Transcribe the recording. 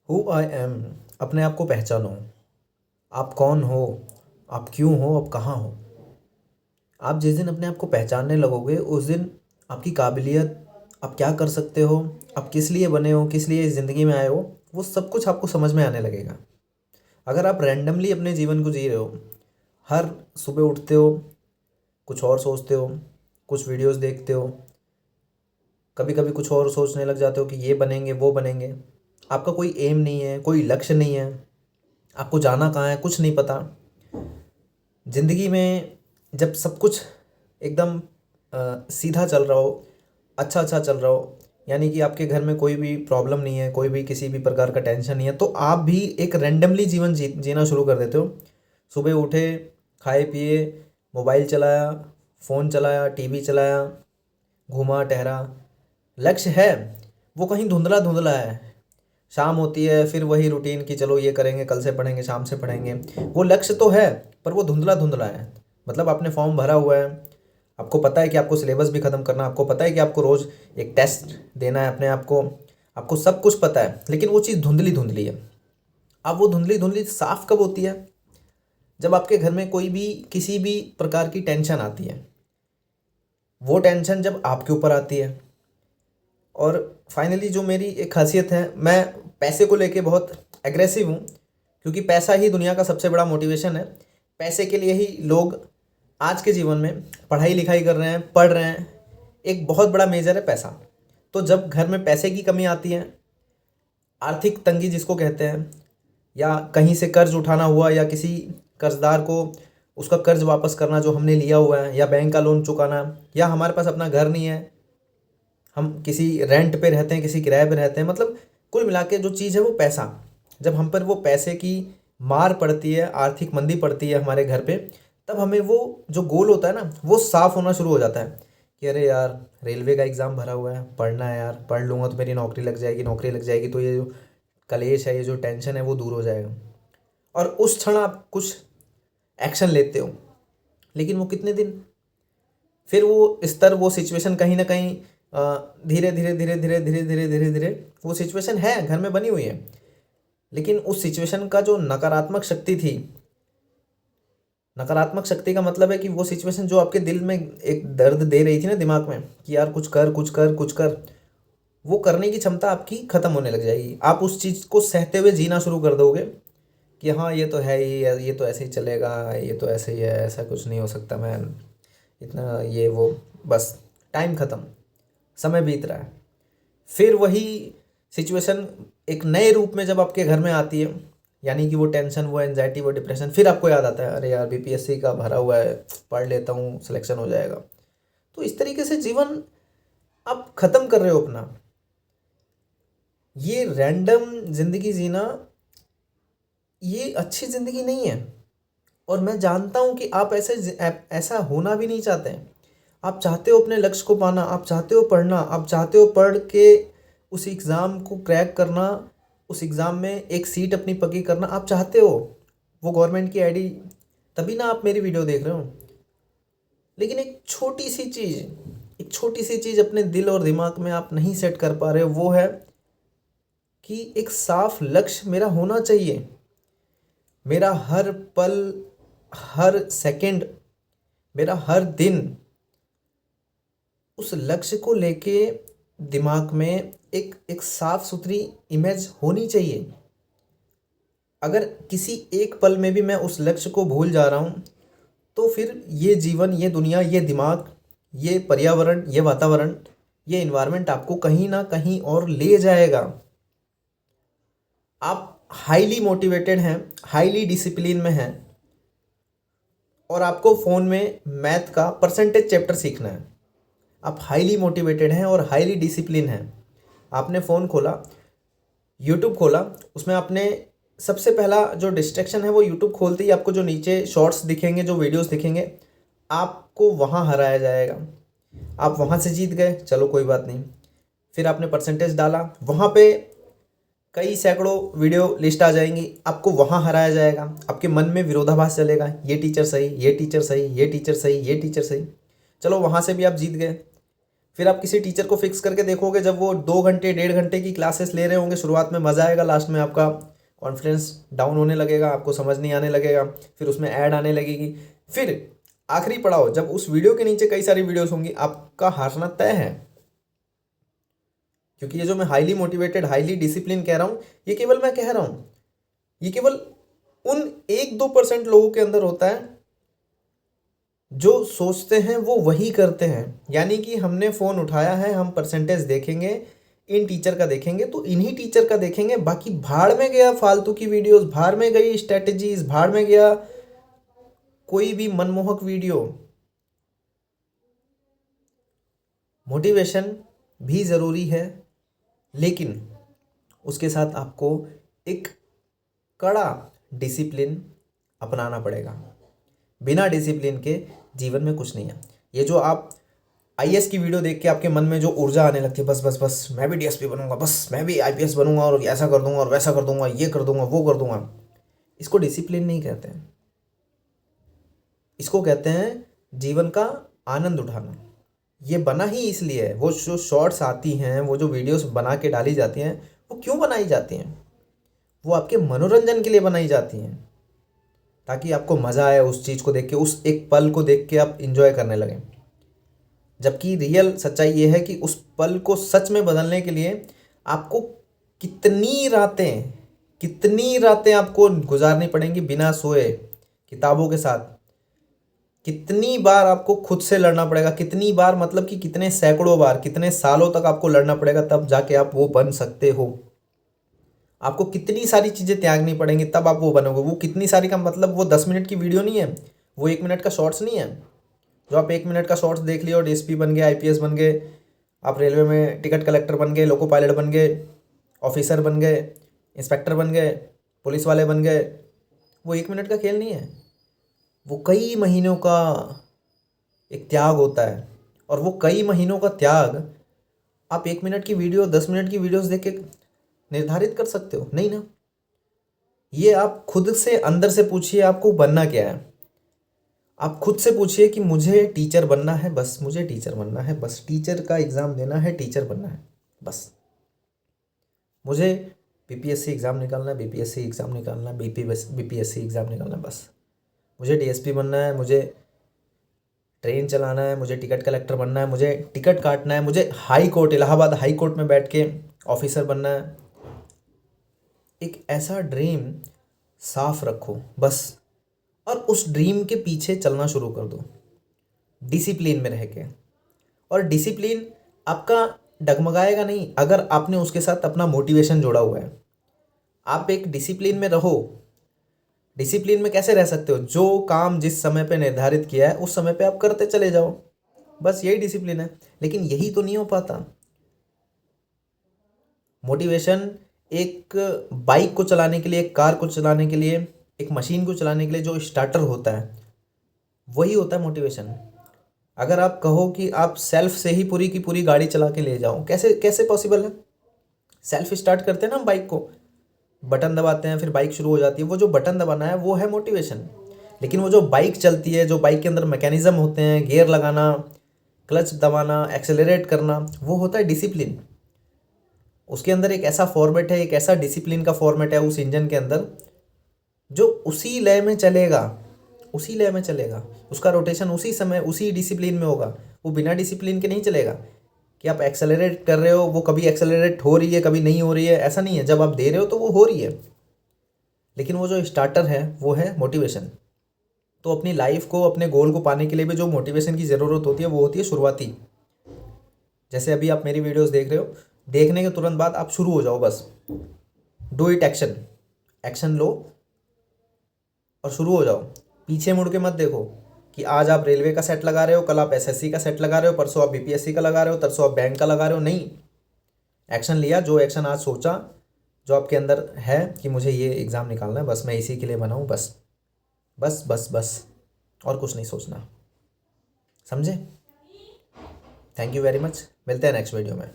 Who I am. अपने आप को पहचानो। आप कौन हो? आप क्यों हो? आप कहाँ हो? आप जिस दिन अपने आप को पहचानने लगोगे उस दिन आपकी काबिलियत, आप क्या कर सकते हो, आप किस लिए बने हो, किस लिए इस ज़िंदगी में आए हो, वो सब कुछ आपको समझ में आने लगेगा। अगर आप रैंडमली अपने जीवन को जी रहे हो, हर सुबह उठते हो, कुछ और सोचते हो, कुछ वीडियोस देखते हो, कभी कभी कुछ और सोचने लग जाते हो कि ये बनेंगे वो बनेंगे, आपका कोई एम नहीं है, कोई लक्ष्य नहीं है, आपको जाना कहाँ है कुछ नहीं पता। ज़िंदगी में जब सब कुछ एकदम सीधा चल रहा हो, अच्छा अच्छा चल रहा हो, यानी कि आपके घर में कोई भी प्रॉब्लम नहीं है, कोई भी किसी भी प्रकार का टेंशन नहीं है, तो आप भी एक रैंडमली जीवन जीना शुरू कर देते हो। सुबह उठे, खाए पिए, मोबाइल चलाया, फ़ोन चलाया, टीवी चलाया, घूमा टहरा। लक्ष्य है वो कहीं धुंधला धुंधला है। शाम होती है फिर वही रूटीन कि चलो ये करेंगे, कल से पढ़ेंगे, शाम से पढ़ेंगे। वो लक्ष्य तो है पर वो धुंधला धुंधला है। मतलब आपने फॉर्म भरा हुआ है, आपको पता है कि आपको सिलेबस भी ख़त्म करना है, आपको पता है कि आपको रोज़ एक टेस्ट देना है अपने आप को, आपको सब कुछ पता है, लेकिन वो चीज़ धुंधली धुंधली है। अब वो धुंधली धुंधली साफ कब होती है? जब आपके घर में कोई भी किसी भी प्रकार की टेंशन आती है। वो टेंशन जब आपके ऊपर आती है। और फाइनली जो मेरी एक खासियत है, मैं पैसे को लेके बहुत एग्रेसिव हूँ, क्योंकि पैसा ही दुनिया का सबसे बड़ा मोटिवेशन है। पैसे के लिए ही लोग आज के जीवन में पढ़ाई लिखाई कर रहे हैं, पढ़ रहे हैं। एक बहुत बड़ा मेजर है पैसा। तो जब घर में पैसे की कमी आती है, आर्थिक तंगी जिसको कहते हैं, या कहीं से कर्ज उठाना हुआ, या किसी कर्जदार को उसका कर्ज वापस करना जो हमने लिया हुआ है, या बैंक का लोन चुकाना, या हमारे पास अपना घर नहीं है, हम किसी रेंट पे रहते हैं, किसी किराए पे रहते हैं, मतलब कुल मिला के जो चीज़ है वो पैसा। जब हम पर वो पैसे की मार पड़ती है, आर्थिक मंदी पड़ती है हमारे घर पे, तब हमें वो जो गोल होता है ना वो साफ होना शुरू हो जाता है कि अरे यार, रेलवे का एग्ज़ाम भरा हुआ है, पढ़ना है यार, पढ़ लूँगा तो मेरी नौकरी लग जाएगी, नौकरी लग जाएगी तो ये जो कलेश है, ये जो टेंशन है वो दूर हो जाएगा। और उस क्षण आप कुछ एक्शन लेते हो, लेकिन वो कितने दिन, फिर वो स्तर, वो सिचुएशन कहीं ना कहीं धीरे धीरे धीरे धीरे धीरे धीरे धीरे धीरे वो सिचुएशन है घर में बनी हुई है, लेकिन उस सिचुएशन का जो नकारात्मक शक्ति थी, नकारात्मक शक्ति का मतलब है कि वो सिचुएशन जो आपके दिल में एक दर्द दे रही थी ना दिमाग में कि यार कुछ कर कुछ कर कुछ कर, वो करने की क्षमता आपकी ख़त्म होने लग जाएगी। आप उस चीज़ को सहते हुए जीना शुरू कर दोगे कि हाँ ये तो है ही, ये तो ऐसे ही चलेगा, ये तो ऐसे ही है, ऐसा कुछ नहीं हो सकता मैन, इतना ये वो, बस टाइम ख़त्म, समय बीत रहा है। फिर वही सिचुएशन एक नए रूप में जब आपके घर में आती है, यानी कि वो टेंशन, वो एनजाइटी, वो डिप्रेशन, फिर आपको याद आता है अरे यार बीपीएससी का भरा हुआ है, पढ़ लेता हूँ, सिलेक्शन हो जाएगा। तो इस तरीके से जीवन आप ख़त्म कर रहे हो अपना। ये रैंडम ज़िंदगी जीना ये अच्छी ज़िंदगी नहीं है। और मैं जानता हूँ कि आप ऐसा होना भी नहीं चाहते हैं। आप चाहते हो अपने लक्ष्य को पाना, आप चाहते हो पढ़ना, आप चाहते हो पढ़ के उस एग्ज़ाम को क्रैक करना, उस एग्ज़ाम में एक सीट अपनी पक्की करना, आप चाहते हो वो गवर्नमेंट की आईडी, तभी ना आप मेरी वीडियो देख रहे हो। लेकिन एक छोटी सी चीज़ अपने दिल और दिमाग में आप नहीं सेट कर पा रहे हो, वो है कि एक साफ लक्ष्य मेरा होना चाहिए। मेरा हर पल, हर सेकंड, मेरा हर दिन उस लक्ष्य को लेके दिमाग में एक एक साफ सुथरी इमेज होनी चाहिए। अगर किसी एक पल में भी मैं उस लक्ष्य को भूल जा रहा हूँ, तो फिर ये जीवन, ये दुनिया, ये दिमाग, ये पर्यावरण, ये वातावरण, ये इन्वायरमेंट आपको कहीं ना कहीं और ले जाएगा। आप हाईली मोटिवेटेड हैं, हाईली डिसिप्लिन में हैं, और आपको फ़ोन में मैथ का परसेंटेज चैप्टर सीखना है। आप हाईली मोटिवेटेड हैं और हाईली डिसिप्लिन हैं। आपने फ़ोन खोला, यूट्यूब खोला, उसमें आपने सबसे पहला जो डिस्ट्रैक्शन है वो यूट्यूब खोलते ही आपको जो नीचे शॉर्ट्स दिखेंगे, जो वीडियोस दिखेंगे, आपको वहाँ हराया जाएगा। आप वहाँ से जीत गए, चलो कोई बात नहीं। फिर आपने परसेंटेज डाला, वहाँ पे कई सैकड़ों वीडियो लिस्ट आ जाएंगी, आपको वहाँ हराया जाएगा। आपके मन में विरोधाभास चलेगा, ये टीचर सही, ये टीचर सही, ये टीचर सही, ये टीचर सही, चलो वहाँ से भी आप जीत गए। फिर आप किसी टीचर को फिक्स करके देखोगे, जब वो 2 घंटे 1.5 घंटे की क्लासेस ले रहे होंगे, शुरुआत में मज़ा आएगा, लास्ट में आपका कॉन्फिडेंस डाउन होने लगेगा, आपको समझ नहीं आने लगेगा, फिर उसमें ऐड आने लगेगी। फिर आखिरी पड़ाव, जब उस वीडियो के नीचे कई सारी वीडियोस होंगी, आपका हारना तय है। क्योंकि ये जो मैं हाईली मोटिवेटेड, हाईली डिसिप्लिन कह रहा हूँ, ये केवल मैं कह रहा हूँ, ये केवल उन 1-2% लोगों के अंदर होता है जो सोचते हैं वो वही करते हैं। यानी कि हमने फ़ोन उठाया है, हम परसेंटेज देखेंगे, इन टीचर का देखेंगे तो इन्हीं टीचर का देखेंगे, बाकी भाड़ में गया फालतू की वीडियोस, भाड़ में गई स्ट्रेटजीज, भाड़ में गया कोई भी मनमोहक वीडियो। मोटिवेशन भी ज़रूरी है, लेकिन उसके साथ आपको एक कड़ा डिसिप्लिन अपनाना पड़ेगा। बिना डिसिप्लिन के जीवन में कुछ नहीं है। ये जो आप आईएएस की वीडियो देख के आपके मन में जो ऊर्जा आने लगती है, बस बस बस मैं भी डीएसपी बनूंगा, बस मैं भी आईपीएस बनूंगा और ऐसा कर दूंगा और वैसा कर दूंगा, ये कर दूंगा वो कर दूंगा, इसको डिसिप्लिन नहीं कहते हैं। इसको कहते हैं जीवन का आनंद उठाना। ये बना ही इसलिए है, वो जो शॉर्ट्स आती हैं, वो जो वीडियोस बना के डाली जाती हैं, वो क्यों बनाई जाती हैं? वो आपके मनोरंजन के लिए बनाई जाती हैं, ताकि आपको मज़ा आए उस चीज़ को देख के, उस एक पल को देख के आप इंजॉय करने लगें। जबकि रियल सच्चाई ये है कि उस पल को सच में बदलने के लिए आपको कितनी रातें आपको गुजारनी पड़ेंगी बिना सोए, किताबों के साथ। कितनी बार आपको खुद से लड़ना पड़ेगा, कितनी बार मतलब कि कितने सैकड़ों बार, कितने सालों तक आपको लड़ना पड़ेगा, तब जाके आप वो बन सकते हो। आपको कितनी सारी चीज़ें त्यागनी पड़ेंगी, तब आप वो बनोगे। वो कितनी सारी का मतलब वो 10 मिनट की वीडियो नहीं है, वो 1 मिनट का शॉर्ट्स नहीं है। जो आप 1 मिनट का शॉर्ट्स देख लिया और डीएसपी बन गए, आईपीएस बन गए, आप रेलवे में टिकट कलेक्टर बन गए, लोको पायलट बन गए, ऑफिसर बन गए, इंस्पेक्टर बन गए, पुलिस वाले बन गए, वो 1 मिनट का खेल नहीं है। वो कई महीनों का एक त्याग होता है। और वो कई महीनों का त्याग आप 1 मिनट की वीडियो, 10 मिनट की वीडियोस देख के निर्धारित कर सकते हो? नहीं ना। ये आप खुद से अंदर से पूछिए, आपको बनना क्या है। आप खुद से पूछिए कि मुझे टीचर बनना है, बस मुझे टीचर बनना है, बस टीचर का एग्ज़ाम देना है, टीचर बनना है, बस मुझे बीपीएससी एग्ज़ाम निकालना है, बीपीएससी एग्ज़ाम निकालना है, बीपीएससी एग्ज़ाम निकालना है, बस मुझे डीएसपी बनना है, मुझे ट्रेन चलाना है, मुझे टिकट कलेक्टर बनना है, मुझे टिकट काटना है, मुझे high court, Allahabad high court में बैठ के ऑफिसर बनना है। एक ऐसा ड्रीम साफ रखो बस, और उस ड्रीम के पीछे चलना शुरू कर दो डिसिप्लिन में रह के। और डिसिप्लिन आपका डगमगाएगा नहीं अगर आपने उसके साथ अपना मोटिवेशन जोड़ा हुआ है। आप एक डिसिप्लिन में रहो। डिसिप्लिन में कैसे रह सकते हो? जो काम जिस समय पे निर्धारित किया है उस समय पे आप करते चले जाओ, बस यही डिसिप्लिन है। लेकिन यही तो नहीं हो पाता। मोटिवेशन एक बाइक को चलाने के लिए, एक कार को चलाने के लिए, एक मशीन को चलाने के लिए जो स्टार्टर होता है, वही होता है मोटिवेशन। अगर आप कहो कि आप सेल्फ से ही पूरी की पूरी गाड़ी चला के ले जाओ, कैसे कैसे पॉसिबल है? सेल्फ स्टार्ट करते हैं ना हम बाइक को, बटन दबाते हैं, फिर बाइक शुरू हो जाती है। वो जो बटन दबाना है वो है मोटिवेशन। लेकिन वो जो बाइक चलती है, जो बाइक के अंदर मैकेनिज्म होते हैं, गियर लगाना, क्लच दबाना, एक्सेलरेट करना, वो होता है डिसिप्लिन। उसके अंदर एक ऐसा फॉर्मेट है, एक ऐसा डिसिप्लिन का फॉर्मेट है उस इंजन के अंदर, जो उसी लय में चलेगा, उसी लय में चलेगा। उसका रोटेशन उसी समय उसी डिसिप्लिन में होगा। वो बिना डिसिप्लिन के नहीं चलेगा कि आप एक्सेलरेट कर रहे हो, वो कभी एक्सेलरेट हो रही है, कभी नहीं हो रही है, ऐसा नहीं है। जब आप दे रहे हो तो वो हो रही है। लेकिन वो जो स्टार्टर है वो है मोटिवेशन। तो अपनी लाइफ को, अपने गोल को पाने के लिए भी जो मोटिवेशन की ज़रूरत होती है वो होती है शुरुआती। जैसे अभी आप मेरी वीडियोस देख रहे हो, देखने के तुरंत बाद आप शुरू हो जाओ, बस डू इट, एक्शन लो और शुरू हो जाओ। पीछे मुड़ के मत देखो कि आज आप रेलवे का सेट लगा रहे हो, कल आप एसएससी का सेट लगा रहे हो, परसों आप बीपीएससी का लगा रहे हो, तरसों आप बैंक का लगा रहे हो। नहीं, एक्शन लिया, जो एक्शन आज सोचा, जो आपके अंदर है कि मुझे ये एग्ज़ाम निकालना है, बस मैं इसी के लिए बना हूँ, बस बस बस बस, और कुछ नहीं सोचना। समझे? Thank you very much. मिलते हैं नेक्स्ट वीडियो में।